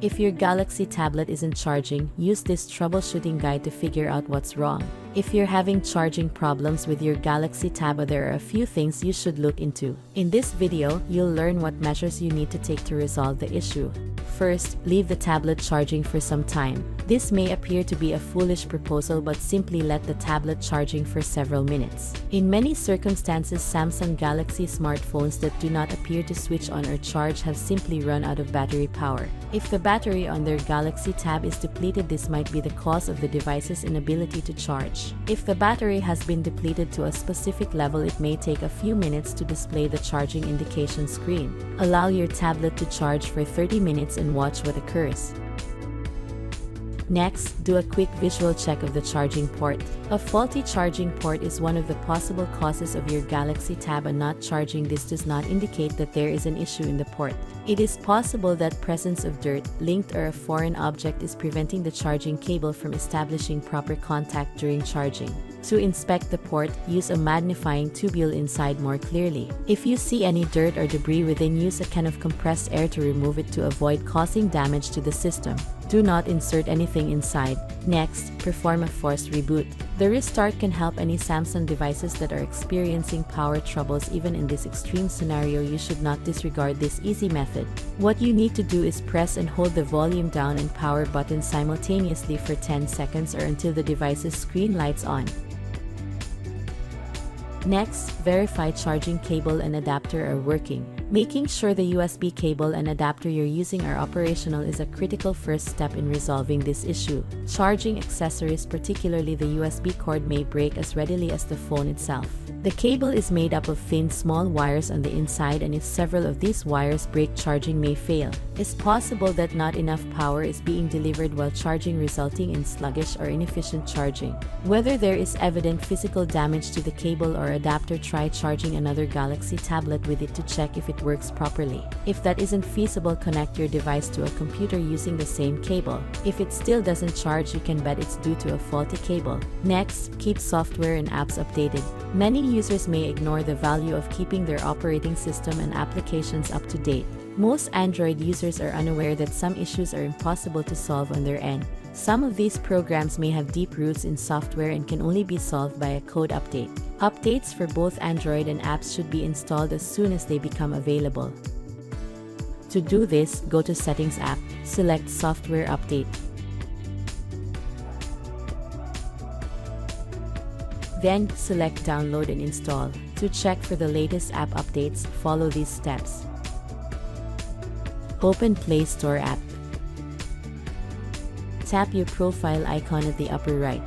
If your Galaxy tablet isn't charging, use this troubleshooting guide to figure out what's wrong. If you're having charging problems with your Galaxy Tab, there are a few things you should look into. In this video, you'll learn what measures you need to take to resolve the issue. First, leave the tablet charging for some time. This may appear to be a foolish proposal, but simply let the tablet charging for several minutes. In many circumstances, Samsung Galaxy smartphones that do not appear to switch on or charge have simply run out of battery power. If the battery on their Galaxy Tab is depleted, this might be the cause of the device's inability to charge. If the battery has been depleted to a specific level, it may take a few minutes to display the charging indication screen. Allow your tablet to charge for 30 minutes and watch what occurs. Next, do a quick visual check of the charging port. A faulty charging port is one of the possible causes of your Galaxy Tab not charging. This does not indicate that there is an issue in the port. It is possible that presence of dirt, lint, or a foreign object is preventing the charging cable from establishing proper contact during charging. To inspect the port, use a magnifying tubule inside more clearly. If you see any dirt or debris within, use a can of compressed air to remove it to avoid causing damage to the system. Do not insert anything inside. Next, perform a forced reboot. The restart can help any Samsung devices that are experiencing power troubles. Even in this extreme scenario, you should not disregard this easy method. What you need to do is press and hold the volume down and power buttons simultaneously for 10 seconds or until the device's screen lights on. Next, verify charging cable and adapter are working. Making sure the USB cable and adapter you're using are operational is a critical first step in resolving this issue. Charging accessories, particularly the USB cord, may break as readily as the phone itself. The cable is made up of thin, small wires on the inside, and if several of these wires break, charging may fail. It's possible that not enough power is being delivered while charging, resulting in sluggish or inefficient charging. Whether there is evident physical damage to the cable or adapter, try charging another Galaxy tablet with it to check if it works properly. If that isn't feasible, connect your device to a computer using the same cable. If it still doesn't charge, you can bet it's due to a faulty cable. Next, keep software and apps updated. Many users may ignore the value of keeping their operating system and applications up to date. Most Android users are unaware that some issues are impossible to solve on their end. Some of these programs may have deep roots in software and can only be solved by a code update. Updates for both Android and apps should be installed as soon as they become available. To do this, go to Settings app, select Software Update. Then, select Download and Install. To check for the latest app updates, follow these steps. Open Play Store app. Tap your profile icon at the upper right.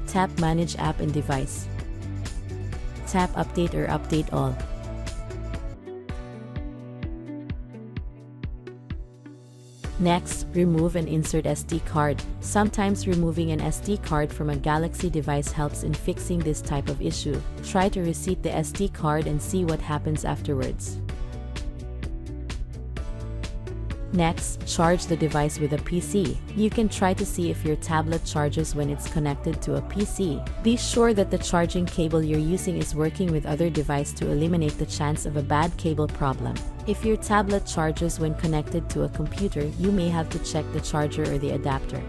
Tap Manage App and Device. Tap Update or Update All. Next, remove and insert SD card. Sometimes removing an SD card from a Galaxy device helps in fixing this type of issue. Try to reset the SD card and see what happens afterwards. Next, charge the device with a PC. You can try to see if your tablet charges when it's connected to a PC. Be sure that the charging cable you're using is working with other device to eliminate the chance of a bad cable problem. If your tablet charges when connected to a computer, you may have to check the charger or the adapter.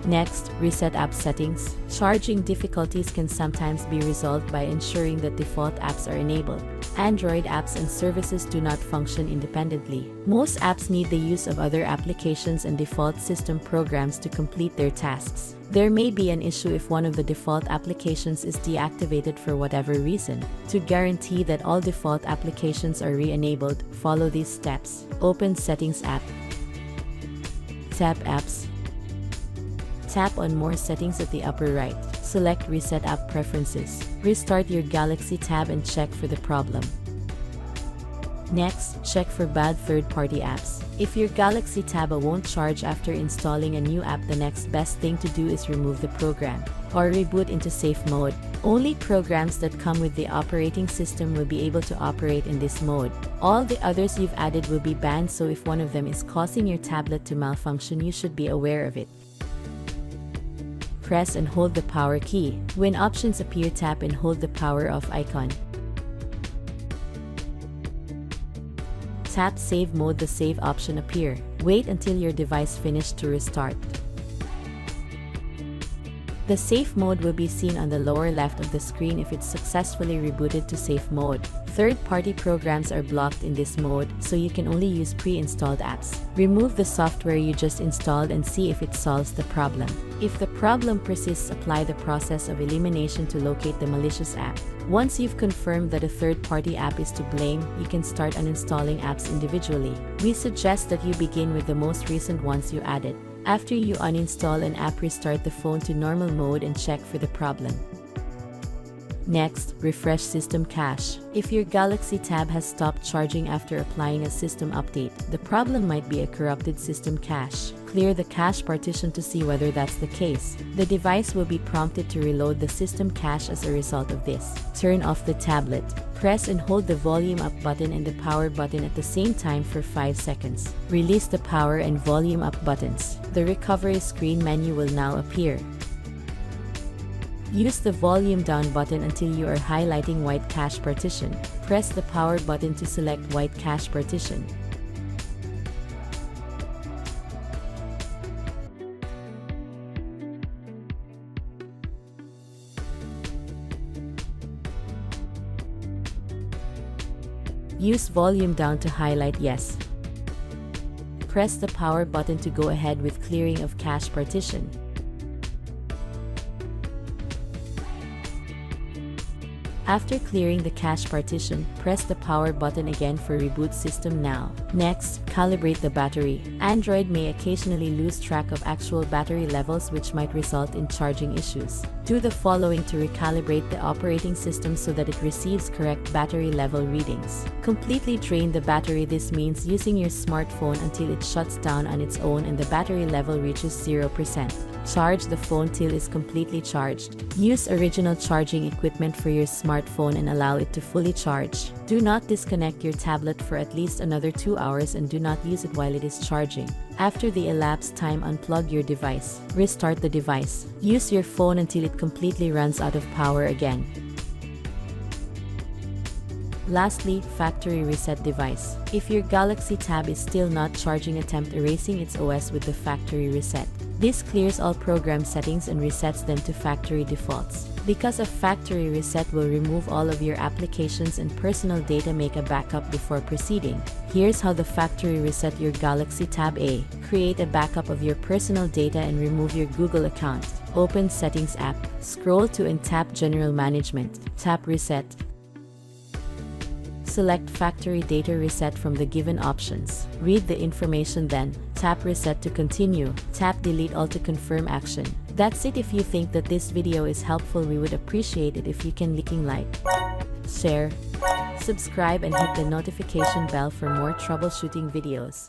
Next, reset app settings. Charging difficulties can sometimes be resolved by ensuring that default apps are enabled. Android apps and services do not function independently. Most apps need the use of other applications and default system programs to complete their tasks. There may be an issue if one of the default applications is deactivated for whatever reason. To guarantee that all default applications are re-enabled, follow these steps. Open Settings app. Tap Apps. Tap on More Settings at the upper right. Select Reset App Preferences. Restart your Galaxy Tab and check for the problem. Next, check for bad third-party apps. If your Galaxy Tab won't charge after installing a new app, the next best thing to do is remove the program or reboot into safe mode. Only programs that come with the operating system will be able to operate in this mode. All the others you've added will be banned, so if one of them is causing your tablet to malfunction, you should be aware of it. Press and hold the power key. When options appear, tap and hold the power off icon. Tap Save Mode. The Save option appear. Wait until your device finished to restart. The safe mode will be seen on the lower left of the screen if it's successfully rebooted to safe mode. Third-party programs are blocked in this mode, so you can only use pre-installed apps. Remove the software you just installed and see if it solves the problem. If the problem persists, apply the process of elimination to locate the malicious app. Once you've confirmed that a third-party app is to blame, you can start uninstalling apps individually. We suggest that you begin with the most recent ones you added. After you uninstall an app, restart the phone to normal mode and check for the problem. Next, refresh system cache. If your Galaxy Tab has stopped charging after applying a system update, the problem might be a corrupted system cache. Clear the cache partition to see whether that's the case. The device will be prompted to reload the system cache as a result of this. Turn off the tablet. Press and hold the volume up button and the power button at the same time for 5 seconds. Release the power and volume up buttons. The recovery screen menu will now appear. Use the volume down button until you are highlighting white cache partition. Press the power button to select white cache partition. Use volume down to highlight yes. Press the power button to go ahead with clearing of cache partition. After clearing the cache partition, press the power button again for reboot system now. Next, calibrate the battery. Android may occasionally lose track of actual battery levels, which might result in charging issues. Do the following to recalibrate the operating system so that it receives correct battery level readings. Completely drain the battery. This means using your smartphone until it shuts down on its own and the battery level reaches 0%. Charge the phone till it's completely charged. Use original charging equipment for your smartphone and allow it to fully charge. Do not disconnect your tablet for at least another 2 hours and do not use it while it is charging. After the elapsed time, unplug your device. Restart the device. Use your phone until it completely runs out of power again. Lastly, factory reset device. If your Galaxy Tab is still not charging, attempt erasing its OS with the factory reset. This clears all program settings and resets them to factory defaults. Because a factory reset will remove all of your applications and personal data, make a backup before proceeding. Here's how the factory reset your Galaxy Tab. A. Create a backup of your personal data and remove your Google account. Open Settings app. Scroll to and tap General Management. Tap Reset. Select Factory Data Reset from the given options. Read the information, then tap Reset to continue. Tap Delete All to confirm action. That's it. If you think that this video is helpful, we would appreciate it if you can like, share, subscribe and hit the notification bell for more troubleshooting videos.